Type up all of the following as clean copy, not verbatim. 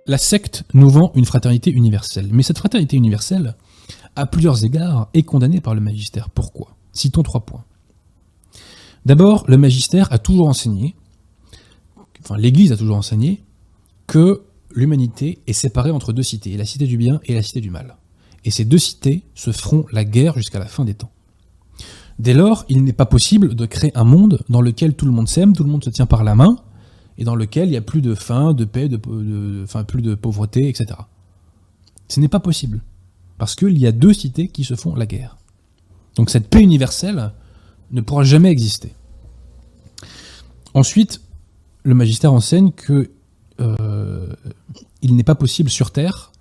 la secte nous vend une fraternité universelle. Mais cette fraternité universelle, à plusieurs égards, est condamnée par le magistère. Pourquoi ? Citons 3 points. D'abord, le magistère a toujours enseigné, enfin l'Église a toujours enseigné, que l'humanité est séparée entre 2 cités, la cité du bien et la cité du mal. Et ces 2 cités se feront la guerre jusqu'à la fin des temps. Dès lors, il n'est pas possible de créer un monde dans lequel tout le monde s'aime, tout le monde se tient par la main, et dans lequel il n'y a plus de faim, de paix, plus de pauvreté, etc. Ce n'est pas possible, parce qu'il y a 2 cités qui se font la guerre. Donc cette paix universelle ne pourra jamais exister. Ensuite, le magistère enseigne que il n'est pas possible sur Terre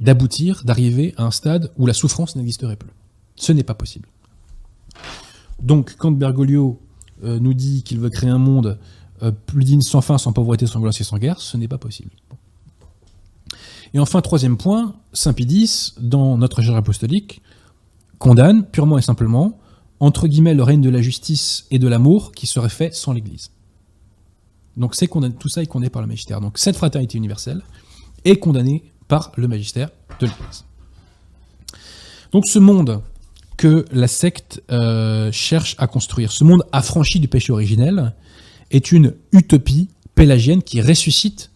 d'aboutir, d'arriver à un stade où la souffrance n'existerait plus. Ce n'est pas possible. Donc, quand Bergoglio nous dit qu'il veut créer un monde plus digne, sans faim, sans pauvreté, sans violence et sans guerre, ce n'est pas possible. Et enfin, 3e point, Saint Pie X, dans notre Gère apostolique, condamne purement et simplement, entre guillemets, le règne de la justice et de l'amour qui serait fait sans l'Église. Donc tout ça est condamné par le magistère. Donc cette fraternité universelle est condamnée par le magistère de l'Église. Donc ce monde que la secte cherche à construire, ce monde affranchi du péché originel, est une utopie pélagienne qui ressuscite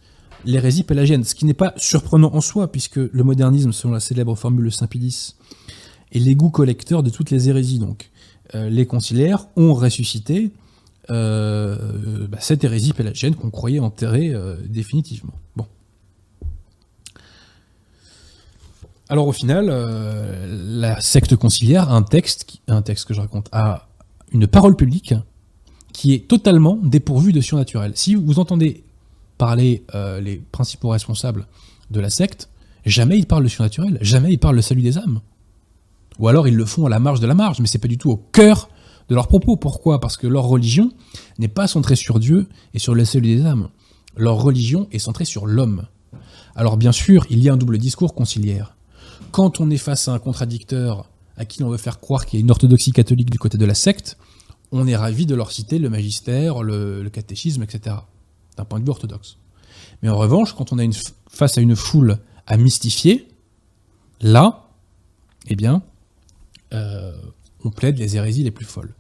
l'hérésie pélagienne, ce qui n'est pas surprenant en soi, puisque le modernisme, selon la célèbre formule de Saint Pie X, est l'égout collecteur de toutes les hérésies. Donc les conciliaires ont ressuscité cette hérésie pélagienne qu'on croyait enterrée définitivement. Bon. Alors au final, la secte conciliaire a un texte que je raconte, a une parole publique qui est totalement dépourvue de surnaturel. Si vous entendez parler les principaux responsables de la secte, jamais ils parlent de surnaturel, jamais ils parlent de salut des âmes. Ou alors ils le font à la marge de la marge, mais c'est pas du tout au cœur de leurs propos. Pourquoi ? Parce que leur religion n'est pas centrée sur Dieu et sur le salut des âmes. Leur religion est centrée sur l'homme. Alors bien sûr, il y a un double discours conciliaire. Quand on est face à un contradicteur à qui on veut faire croire qu'il y a une orthodoxie catholique du côté de la secte, on est ravi de leur citer le magistère, le catéchisme, etc. d'un point de vue orthodoxe. Mais en revanche, quand on a face à une foule à mystifier, là, eh bien, on plaide les hérésies les plus folles.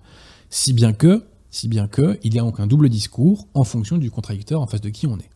Si bien que, il y a donc un double discours en fonction du contradicteur en face de qui on est.